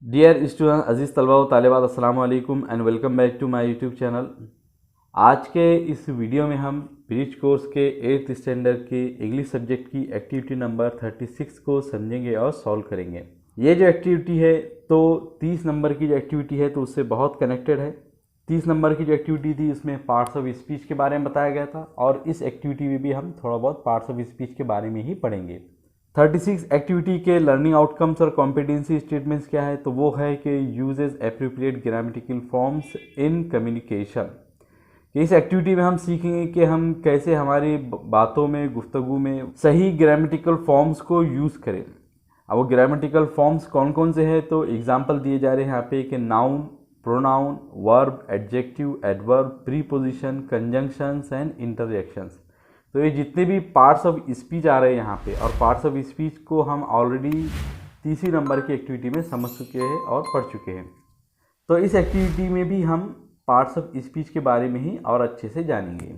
Dear student अजीज़ तलबा व तालिबात अस्सलाम वालेकुम and welcome back to my YouTube channel. आज के इस वीडियो में हम ब्रिज कोर्स के 8th स्टैंडर्ड की इंग्लिश सब्जेक्ट की एक्टिविटी नंबर 36 को समझेंगे और सॉल्व करेंगे। ये जो एक्टिविटी है तो 30 नंबर की जो एक्टिविटी है तो उससे बहुत कनेक्टेड है। 30 नंबर की जो एक्टिविटी थी उसमें पार्ट्स ऑफ स्पीच के बारे में बताया गया था और इस एक्टिविटी में भी हम थोड़ा बहुत पार्ट्स ऑफ स्पीच के बारे में ही पढ़ेंगे। 36 एक्टिविटी के लर्निंग आउटकम्स और कॉम्पिटेंसी स्टेटमेंट्स क्या है तो वो है कि uses appropriate grammatical forms in communication. इस एक्टिविटी में हम सीखेंगे कि हम कैसे हमारी बातों में गुफ्तगू में सही ग्रामेटिकल फॉर्म्स को यूज़ करें। अब वो ग्रामेटिकल फॉर्म्स कौन कौन से हैं तो एग्जांपल दिए जा रहे हैं यहाँ पे कि noun, pronoun, verb, adjective, adverb, preposition, conjunctions and interjections. तो ये जितने भी पार्ट्स ऑफ स्पीच आ रहे हैं यहाँ पे और पार्ट्स ऑफ स्पीच को हम ऑलरेडी तीसरी नंबर की एक्टिविटी में समझ चुके हैं और पढ़ चुके हैं। तो इस एक्टिविटी में भी हम पार्ट्स ऑफ स्पीच के बारे में ही और अच्छे से जानेंगे।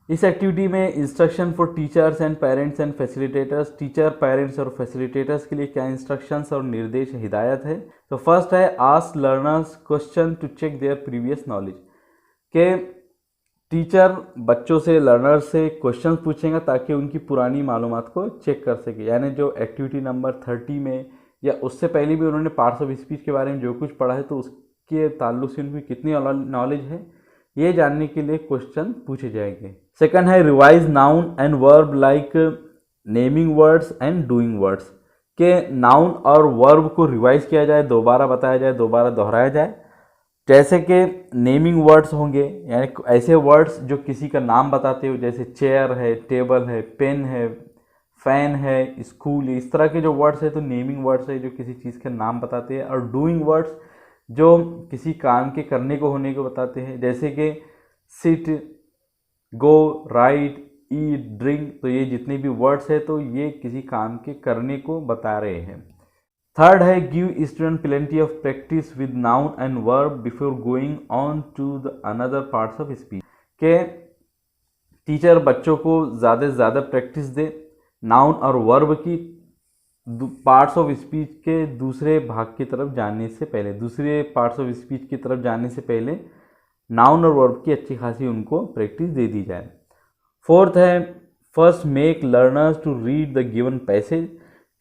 इस एक्टिविटी में instruction for teachers and parents and facilitators, teacher, parents और फैसिलिटेटर्स के लिए क्या इंस्ट्रक्शंस और निर्देश हिदायत है। तो फर्स्ट है ask learners question to check their previous knowledge, के टीचर बच्चों से, लर्नर से क्वेश्चन पूछेंगे ताकि उनकी पुरानी मालूमात को चेक कर सके। यानी जो एक्टिविटी नंबर 30 में या उससे पहले भी उन्होंने पार्ट्स ऑफ स्पीच के बारे में जो कुछ पढ़ा है तो उसके ताल्लुक से उनकी कितनी नॉलेज है ये जानने के लिए क्वेश्चन पूछे जाएंगे। सेकंड है revise noun and verb like naming words and doing words, के नाउन और वर्ब को रिवाइज किया जाए, दोबारा बताया जाए, दोबारा दोहराया जाए। जैसे कि नेमिंग वर्ड्स होंगे यानी ऐसे वर्ड्स जो किसी का नाम बताते हो, जैसे चेयर है, टेबल है, पेन है, फैन है, स्कूल है, इस तरह के जो वर्ड्स है तो नेमिंग वर्ड्स है जो किसी चीज़ का नाम बताते हैं। और डूइंग वर्ड्स जो किसी काम के करने को होने को बताते हैं, जैसे कि सिट, गो, राइट, ईट, ड्रिंक। तो ये जितने भी वर्ड्स है तो ये किसी काम के करने को बता रहे हैं। थर्ड है give student plenty of practice with noun and verb before going on to the another parts of speech, के टीचर बच्चों को ज़्यादा से ज़्यादा प्रैक्टिस दे नाउन और वर्ब की पार्ट्स ऑफ स्पीच के दूसरे भाग की तरफ जाने से पहले, दूसरे पार्ट्स ऑफ स्पीच की तरफ जाने से पहले नाउन और वर्ब की अच्छी खासी उनको प्रैक्टिस दे दी जाए। फोर्थ है first make learners to read the given passage,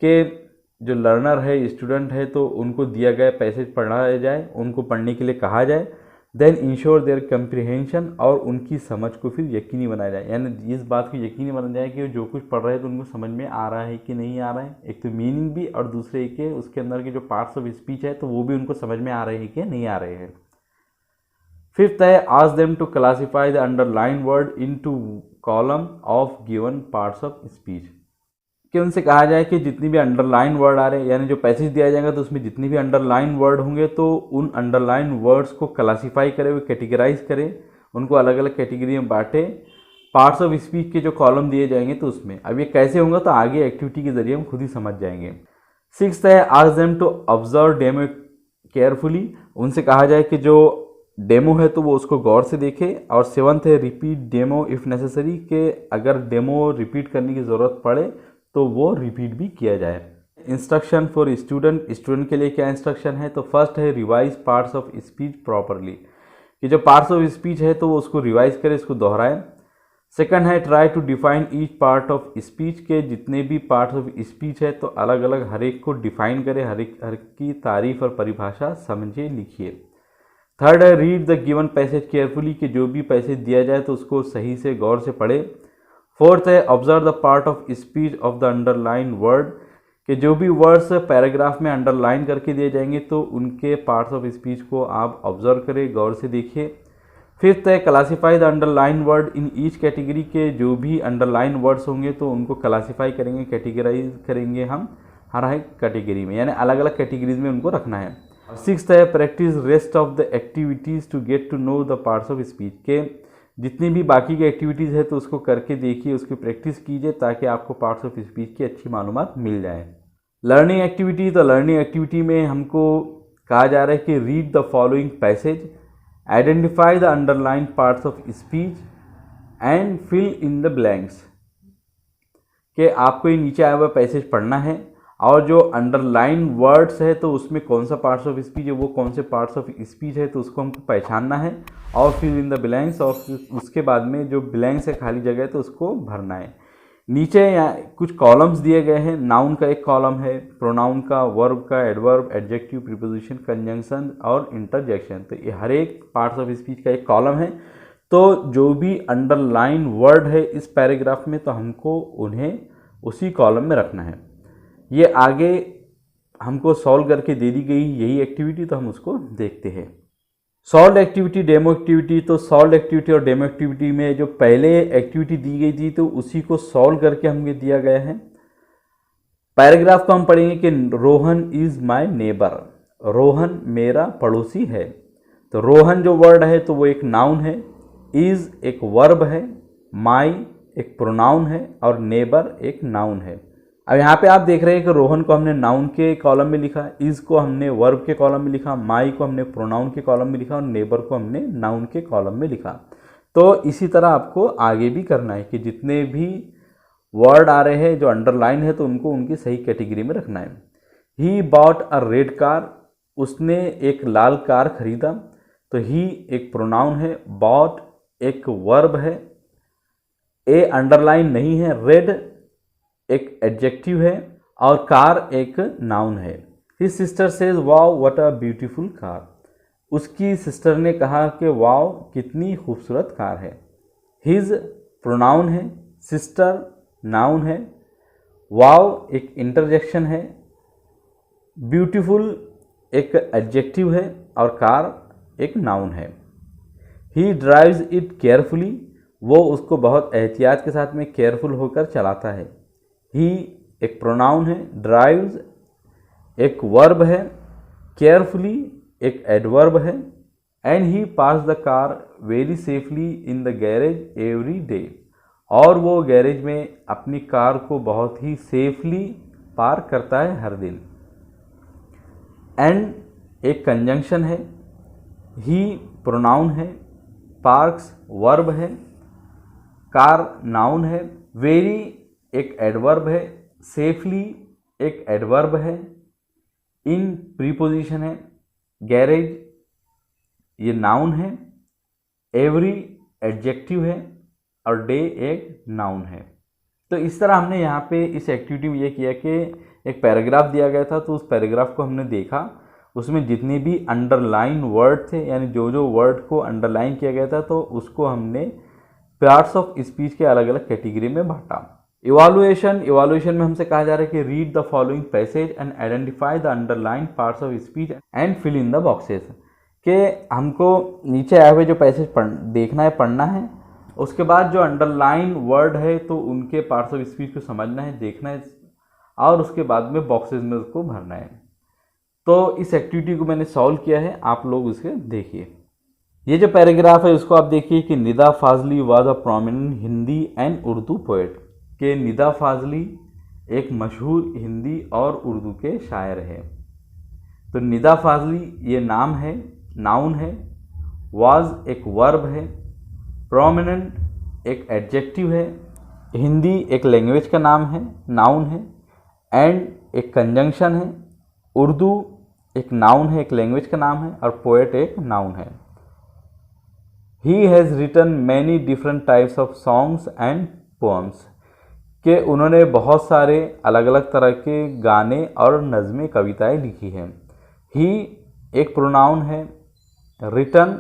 के जो लर्नर है, स्टूडेंट है तो उनको दिया गया पैसेज पढ़ाया जाए, उनको पढ़ने के लिए कहा जाए। देन इंश्योर देयर कम्प्रिहेंशन, और उनकी समझ को फिर यकीनी बनाया जाए, यानी इस बात को यकीनी बनाया जाए कि जो कुछ पढ़ रहे हैं तो उनको समझ में आ रहा है कि नहीं आ रहा है। एक तो मीनिंग भी और दूसरे के उसके अंदर के जो पार्ट्स ऑफ स्पीच है तो वो भी उनको समझ में आ रहे हैं कि नहीं आ रहे हैं। फिफ्थ है ask them to classify the underline word into column of given parts of speech, कि उनसे कहा जाए कि जितनी भी अंडरलाइन वर्ड आ रहे हैं यानी जो पैसेज दिया जाएगा तो उसमें जितनी भी अंडरलाइन वर्ड होंगे तो उन अंडरलाइन वर्ड्स को क्लासीफाई करें, वो कैटेगराइज करें, उनको अलग अलग कैटेगरी में बांटे। पार्ट्स ऑफ स्पीच के जो कॉलम दिए जाएंगे तो उसमें अब ये कैसे होगा तो आगे एक्टिविटी के जरिए हम खुद ही समझ जाएंगे। सिक्स्थ है ask them to observe demo carefully, उनसे कहा जाए कि जो डेमो है तो वो उसको गौर से देखे। और सेवन्थ है रिपीट डेमो इफ़ नेसेसरी, के अगर डेमो रिपीट करने की ज़रूरत पड़े तो वो रिपीट भी किया जाए। इंस्ट्रक्शन फॉर स्टूडेंट, स्टूडेंट के लिए क्या इंस्ट्रक्शन है तो फर्स्ट है revise parts of speech properly, कि जो पार्ट्स ऑफ स्पीच है तो वो उसको रिवाइज करे, इसको दोहराए। सेकंड है try to define each part of speech, के जितने भी पार्ट्स ऑफ स्पीच है तो अलग अलग हर एक को डिफाइन करे, हर की तारीफ और परिभाषा समझे, लिखिए। थर्ड है read the given passage carefully, कि जो भी पैसेज दिया जाए तो उसको सही से गौर से पढ़े। फोर्थ है observe the part of speech of the underline word, कि जो भी वर्ड्स पैराग्राफ में अंडरलाइन करके दिए जाएंगे तो उनके पार्ट्स ऑफ स्पीच को आप ऑब्जर्व करें, गौर से देखिए। फिफ्थ है classify the underline word in each category, के जो भी अंडरलाइन वर्ड्स होंगे तो उनको क्लासीफाई करेंगे, कैटेगराइज करेंगे हम हर एक कैटेगरी में, यानी अलग अलग कैटेगरीज में उनको रखना है। सिक्स्थ है practice rest of the activities to get to know the parts of speech, के जितनी भी बाकी की एक्टिविटीज़ है तो उसको करके देखिए, उसकी प्रैक्टिस कीजिए ताकि आपको पार्ट्स ऑफ स्पीच की अच्छी मालूमात मिल जाए। लर्निंग एक्टिविटी, तो लर्निंग एक्टिविटी में हमको कहा जा रहा है कि read the following passage, identify the underline parts of speech and fill in the blanks, कि आपको ये नीचे आया हुआ पैसेज पढ़ना है और जो अंडरलाइन वर्ड्स है तो उसमें कौन सा पार्ट्स ऑफ स्पीच है, वो कौन से पार्ट्स ऑफ स्पीच है, तो उसको हमको पहचानना है और फिर इन द ब्लैंक्स, और फिर उसके बाद में जो ब्लैंक्स है खाली जगह है तो उसको भरना है। नीचे यहाँ कुछ कॉलम्स दिए गए हैं। नाउन का एक कॉलम है, प्रोनाउन का, वर्ब का, एडवर्ब, एडजेक्टिव, प्रीपोजिशन, कंजंक्शन और इंटरजेक्शन। तो ये हर एक पार्ट्स ऑफ स्पीच का एक कॉलम है। तो जो भी अंडरलाइन वर्ड है इस पैराग्राफ में तो हमको उन्हें उसी कॉलम में रखना है। ये आगे हमको सॉल्व करके दे दी गई यही एक्टिविटी, तो हम उसको देखते हैं। Solve activity, demo activity. तो सॉल्व एक्टिविटी और डेमो एक्टिविटी में जो पहले एक्टिविटी दी गई थी तो उसी को सॉल्व करके हमें दिया गया है। पैराग्राफ को हम पढ़ेंगे कि Rohan is my neighbour, Rohan मेरा पड़ोसी है। तो रोहन जो वर्ड है तो वो एक नाउन है, इज़ एक वर्ब है, माई एक प्रोनाउन है और नेबर एक नाउन है। अब यहाँ पे आप देख रहे हैं कि रोहन को हमने नाउन के कॉलम में लिखा, इज़ को हमने वर्ब के कॉलम में लिखा, माई को हमने प्रोनाउन के कॉलम में लिखा और नेबर को हमने नाउन के कॉलम में लिखा। तो इसी तरह आपको आगे भी करना है कि जितने भी वर्ड आ रहे हैं जो अंडरलाइन है तो उनको उनकी सही कैटेगरी में रखना है। He bought a red car, उसने एक लाल कार खरीदा। तो ही एक प्रोनाउन है, बॉट एक वर्ब है, ए अंडरलाइन नहीं है, रेड एक एडजेक्टिव है और कार एक नाउन है। His sister says wow what a beautiful car, उसकी सिस्टर ने कहा कि वाओ कितनी खूबसूरत कार है। हिज प्रोनाउन है, सिस्टर नाउन है, वाओ एक इंटरजेक्शन है, ब्यूटीफुल एक एडजेक्टिव है और कार एक नाउन है। ही ड्राइव्स इट केयरफुली, वो उसको बहुत एहतियात के साथ में केयरफुल होकर चलाता है। ही एक प्रोनाउन है, ड्राइव्स एक वर्ब है, केयरफुली एक एडवर्ब है। And he parks the car very safely in the garage every day, और वो गैरेज में अपनी कार को बहुत ही सेफली पार्क करता है हर दिन। एंड एक कंजंक्शन है, ही प्रोनाउन है, पार्क्स वर्ब है, कार नाउन है, वेरी एक एडवर्ब है, सेफली एक एडवर्ब है, इन प्रीपोजिशन है, गैरेज ये नाउन है, एवरी एडजेक्टिव है और डे एक नाउन है। तो इस तरह हमने यहाँ पे इस एक्टिविटी में ये किया कि एक पैराग्राफ दिया गया था तो उस पैराग्राफ को हमने देखा, उसमें जितने भी अंडरलाइन वर्ड थे यानी जो जो वर्ड को अंडरलाइन किया गया था तो उसको हमने पार्ट्स ऑफ स्पीच के अलग अलग कैटेगरी में बांटा। इवालुएशन में हमसे कहा जा रहा है कि read the following passage and identify the underline parts of speech and fill in the boxes, कि हमको नीचे आए हुए जो पैसेज देखना है, पढ़ना है, उसके बाद जो अंडरलाइन वर्ड है तो उनके पार्ट्स ऑफ स्पीच को समझना है, देखना है और उसके बाद में बॉक्सेस में उसको भरना है। तो इस एक्टिविटी को मैंने सॉल्व किया है, आप लोग उसे देखिए। ये जो पैराग्राफ है उसको आप देखिए कि Nida Fazli was a prominent Hindi and Urdu poet, के निदा फाजली एक मशहूर हिंदी और उर्दू के शायर हैं। तो निदा फाजली ये नाम है, नाउन है, वाज एक वर्ब है, प्रोमिनेंट एक एडजेक्टिव है, हिंदी एक लैंग्वेज का नाम है, नाउन है, एंड एक कंजंक्शन है, उर्दू एक नाउन है, एक लैंग्वेज का नाम है और पोएट एक नाउन है। He has written many different types of songs and poems, के उन्होंने बहुत सारे अलग अलग तरह के गाने और नज़में कविताएं लिखी हैं। ही एक प्रोनाउन है, written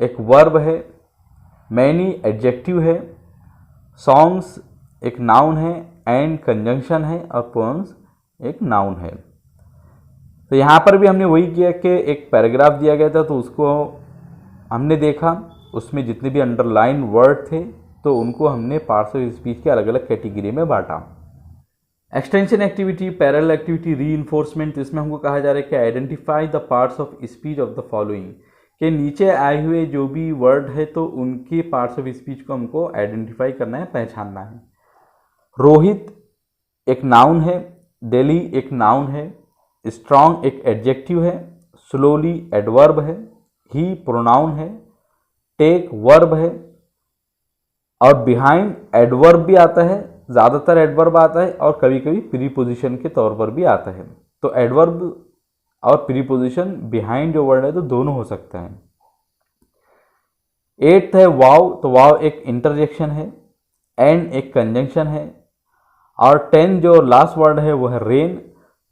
एक वर्ब है, many एडजेक्टिव है, songs एक नाउन है, and कंजंक्शन है और poems एक नाउन है। तो यहाँ पर भी हमने वही किया कि एक पैराग्राफ दिया गया था तो उसको हमने देखा, उसमें जितने भी अंडरलाइन वर्ड थे तो उनको हमने पार्ट्स ऑफ स्पीच के अलग अलग कैटेगरी में बांटा। Extension activity, parallel activity, reinforcement, इसमें हमको कहा जा रहा है कि identify the parts of speech of the following, के नीचे आए हुए जो भी वर्ड है तो उनके पार्ट्स ऑफ स्पीच को हमको आइडेंटिफाई करना है, पहचानना है। रोहित एक नाउन है, दिल्ली एक नाउन है, स्ट्रॉन्ग एक एडजेक्टिव है, स्लोली एडवर्ब है, ही प्रोनाउन है, टेक वर्ब है और बिहाइंड एडवर्ब भी आता है ज़्यादातर एडवर्ब आता है और कभी कभी प्रीपोजिशन के तौर पर भी आता है। तो एडवर्ब और प्रीपोजिशन बिहाइंड जो वर्ड है तो दोनों हो सकता है। 8th है वाव। तो वाव एक इंटरजेक्शन है, एंड एक कंजंक्शन है। और 10 जो लास्ट वर्ड है वो है रेन।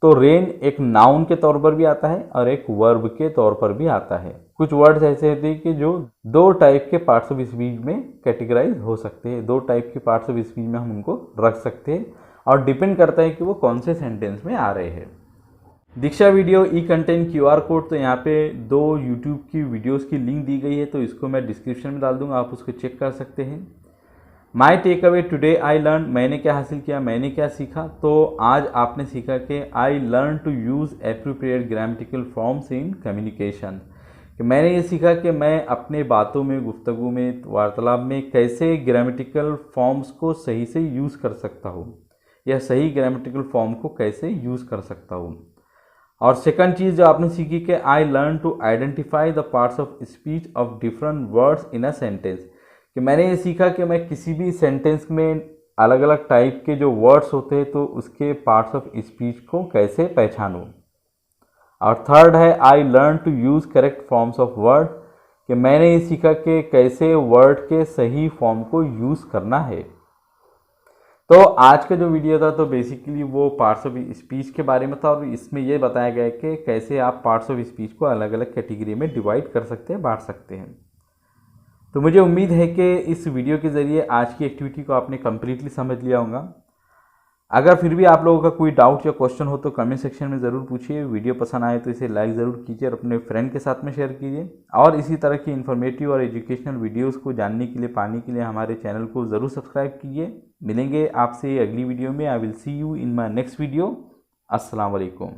तो रेन एक नाउन के तौर पर भी आता है और एक वर्ब के तौर पर भी आता है। कुछ वर्ड्स ऐसे होते हैं कि जो दो टाइप के पार्ट्स ऑफ स्पीच में कैटेगराइज हो सकते हैं, दो टाइप के पार्ट्स ऑफ स्पीच में हम उनको रख सकते हैं और डिपेंड करता है कि वो कौन से सेंटेंस में आ रहे हैं। दीक्षा वीडियो ई कंटेंट QR कोड, तो यहाँ पे 2 यूट्यूब की वीडियोस की लिंक दी गई है, तो इसको मैं डिस्क्रिप्शन में डाल दूंगा, आप उसको चेक कर सकते हैं। My take away today I learn, मैंने क्या हासिल किया, मैंने क्या सीखा। तो आज आपने सीखा कि I learn to use appropriate grammatical forms in communication, कि मैंने ये सीखा कि मैं अपने बातों में, गुफ्तगू में, वार्तालाप में कैसे ग्रामेटिकल फॉर्म्स को सही से यूज़ कर सकता हूँ या सही ग्रामेटिकल फॉर्म को कैसे यूज़ कर सकता हूँ। और सेकंड चीज़ जो आपने सीखी कि I learn to identify the parts of speech of different words in a sentence, कि मैंने ये सीखा कि मैं किसी भी सेंटेंस में अलग अलग टाइप के जो वर्ड्स होते हैं तो उसके पार्ट्स ऑफ स्पीच को कैसे पहचानूं। और थर्ड है I learn to use correct forms of word, कि मैंने ये सीखा कि कैसे वर्ड के सही फॉर्म को यूज़ करना है। तो आज का जो वीडियो था तो बेसिकली वो पार्ट्स ऑफ स्पीच के बारे में था और इसमें ये बताया गया है कि कैसे आप पार्ट्स ऑफ स्पीच को अलग अलग कैटेगरी में डिवाइड कर सकते हैं, बांट सकते हैं। तो मुझे उम्मीद है कि इस वीडियो के ज़रिए आज की एक्टिविटी को आपने कम्प्लीटली समझ लिया होगा। अगर फिर भी आप लोगों का कोई डाउट या क्वेश्चन हो तो कमेंट सेक्शन में ज़रूर पूछिए। वीडियो पसंद आए तो इसे लाइक ज़रूर कीजिए और अपने फ्रेंड के साथ में शेयर कीजिए। और इसी तरह की इन्फॉर्मेटिव और एजुकेशनल वीडियोस को जानने के लिए, पाने के लिए हमारे चैनल को ज़रूर सब्सक्राइब कीजिए। मिलेंगे आपसे अगली वीडियो में। I will see you in my next video. अस्सलाम वालेकुम।